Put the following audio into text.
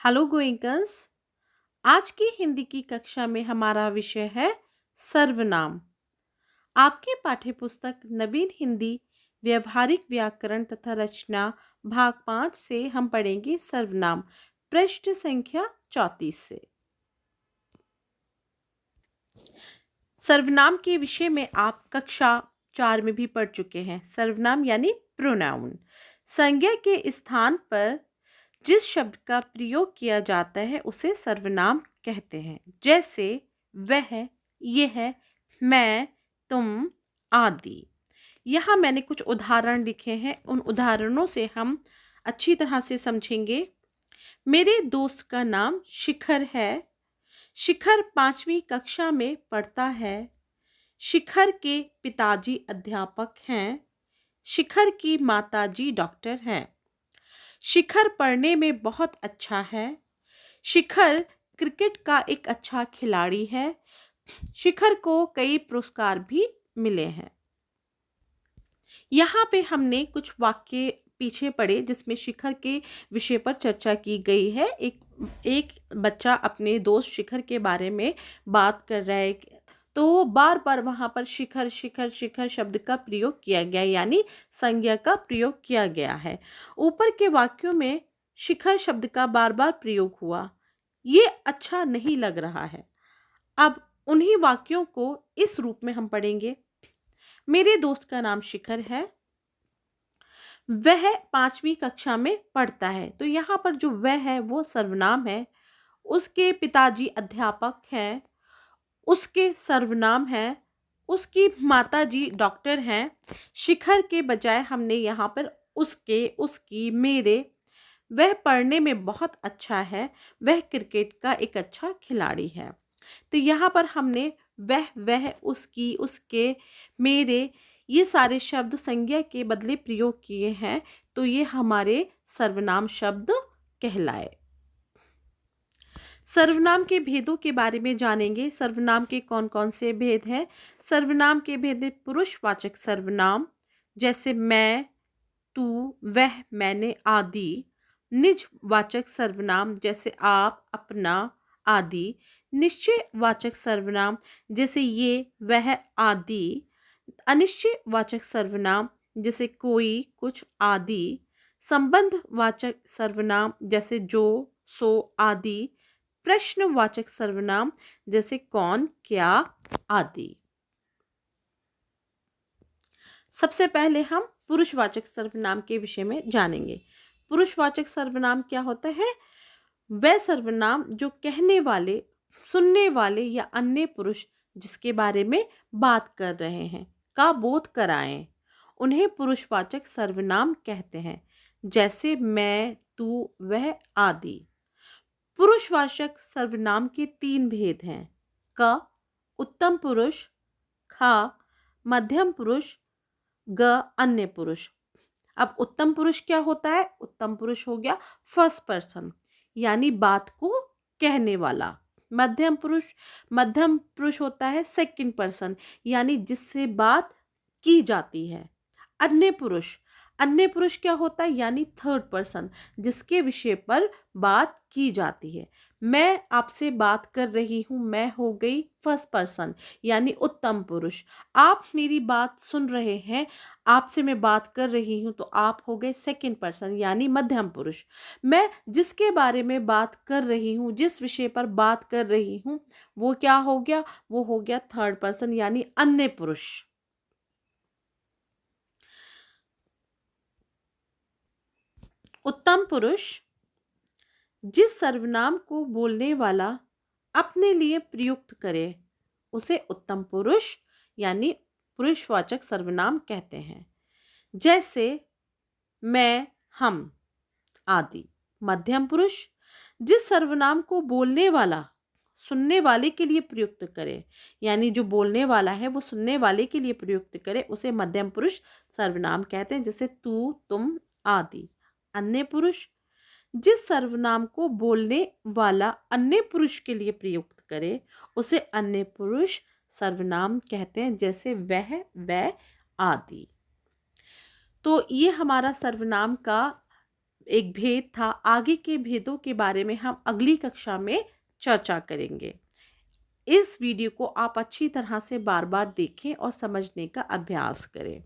Hello गोइंकर्स। आज की हिंदी की कक्षा में हमारा विषय है सर्वनाम। आपकी पाठ्यपुस्तक नवीन हिंदी व्यवहारिक व्याकरण तथा रचना भाग 5 से हम पढ़ेंगे सर्वनाम, पृष्ठ संख्या 34 से। सर्वनाम के विषय में आप कक्षा 4 में भी पढ़ चुके हैं। सर्वनाम यानी प्रोनाउन, संज्ञा के स्थान पर जिस शब्द का प्रयोग किया जाता है उसे सर्वनाम कहते हैं। जैसे वह, यह, मैं, तुम आदि। यहाँ मैंने कुछ उदाहरण लिखे हैं, उन उदाहरणों से हम अच्छी तरह से समझेंगे। मेरे दोस्त का नाम शिखर है। शिखर 5वीं कक्षा में पढ़ता है। शिखर के पिताजी अध्यापक हैं। शिखर की माताजी डॉक्टर हैं। शिखर पढ़ने में बहुत अच्छा है। शिखर क्रिकेट का एक अच्छा खिलाड़ी है। शिखर को कई पुरस्कार भी मिले हैं। यहाँ पे हमने कुछ वाक्य पीछे पढ़े जिसमें शिखर के विषय पर चर्चा की गई है। एक बच्चा अपने दोस्त शिखर के बारे में बात कर रहा है, तो बार बार वहाँ पर शिखर शिखर शिखर शब्द का प्रयोग किया गया, यानी संज्ञा का प्रयोग किया गया है। ऊपर के वाक्यों में शिखर शब्द का बार बार प्रयोग हुआ, ये अच्छा नहीं लग रहा है। अब उन्हीं वाक्यों को इस रूप में हम पढ़ेंगे। मेरे दोस्त का नाम शिखर है। वह 5वीं कक्षा में पढ़ता है। तो यहाँ पर जो वह है वो सर्वनाम है। उसके पिताजी अध्यापक हैं। उसके सर्वनाम है। उसकी माताजी डॉक्टर हैं। शिखर के बजाय हमने यहाँ पर उसके, उसकी, मेरे। वह पढ़ने में बहुत अच्छा है। वह क्रिकेट का एक अच्छा खिलाड़ी है। तो यहाँ पर हमने वह, उसकी, उसके, मेरे, ये सारे शब्द संज्ञा के बदले प्रयोग किए हैं, तो ये हमारे सर्वनाम शब्द कहलाए। सर्वनाम के भेदों के बारे में जानेंगे। सर्वनाम के कौन कौन से भेद हैं? सर्वनाम के भेद हैं पुरुषवाचक सर्वनाम, जैसे मैं, तू, वह, मैंने आदि। निजवाचक सर्वनाम, जैसे आप, अपना आदि। निश्चयवाचक सर्वनाम, जैसे ये, वह आदि। अनिश्चयवाचक सर्वनाम, जैसे कोई, कुछ आदि। संबंधवाचक सर्वनाम, जैसे जो, सो आदि। प्रश्नवाचक सर्वनाम, जैसे कौन, क्या आदि। सबसे पहले हम पुरुषवाचक सर्वनाम के विषय में जानेंगे। पुरुषवाचक सर्वनाम क्या होता है? वह सर्वनाम जो कहने वाले, सुनने वाले या अन्य पुरुष जिसके बारे में बात कर रहे हैं का बोध कराएं, उन्हें पुरुषवाचक सर्वनाम कहते हैं। जैसे मैं, तू, वह आदि। पुरुषवाचक सर्वनाम के 3 भेद हैं: क, उत्तम पुरुष; खा, मध्यम पुरुष; ग, अन्य पुरुष। अब उत्तम पुरुष क्या होता है? उत्तम पुरुष हो गया फर्स्ट पर्सन, यानी बात को कहने वाला। मध्यम पुरुष होता है सेकंड पर्सन, यानी जिससे बात की जाती है। अन्य पुरुष क्या होता है? यानी थर्ड पर्सन, जिसके विषय पर बात की जाती है। मैं आपसे बात कर रही हूँ, मैं हो गई फर्स्ट पर्सन, यानी उत्तम पुरुष। आप मेरी बात सुन रहे हैं, आपसे मैं बात कर रही हूँ, तो आप हो गए सेकंड पर्सन, यानी मध्यम पुरुष। मैं जिसके बारे में बात कर रही हूँ, जिस विषय पर बात कर रही हूँ, वो क्या हो गया? वो हो गया थर्ड पर्सन, यानी अन्य पुरुष। उत्तम पुरुष जिस सर्वनाम को बोलने वाला अपने लिए प्रयुक्त करे उसे उत्तम पुरुष यानी पुरुषवाचक सर्वनाम कहते हैं। जैसे मैं, हम आदि। मध्यम पुरुष जिस सर्वनाम को बोलने वाला सुनने वाले के लिए प्रयुक्त करे, यानी जो बोलने वाला है वो सुनने वाले के लिए प्रयुक्त करे, उसे मध्यम पुरुष सर्वनाम कहते हैं। जैसे तू, तुम आदि। अन्य पुरुष जिस सर्वनाम को बोलने वाला अन्य पुरुष के लिए प्रयुक्त करे उसे अन्य पुरुष सर्वनाम कहते हैं। जैसे वह आदि। तो ये हमारा सर्वनाम का एक भेद था, आगे के भेदों के बारे में हम अगली कक्षा में चर्चा करेंगे। इस वीडियो को आप अच्छी तरह से बार बार देखें और समझने का अभ्यास करें।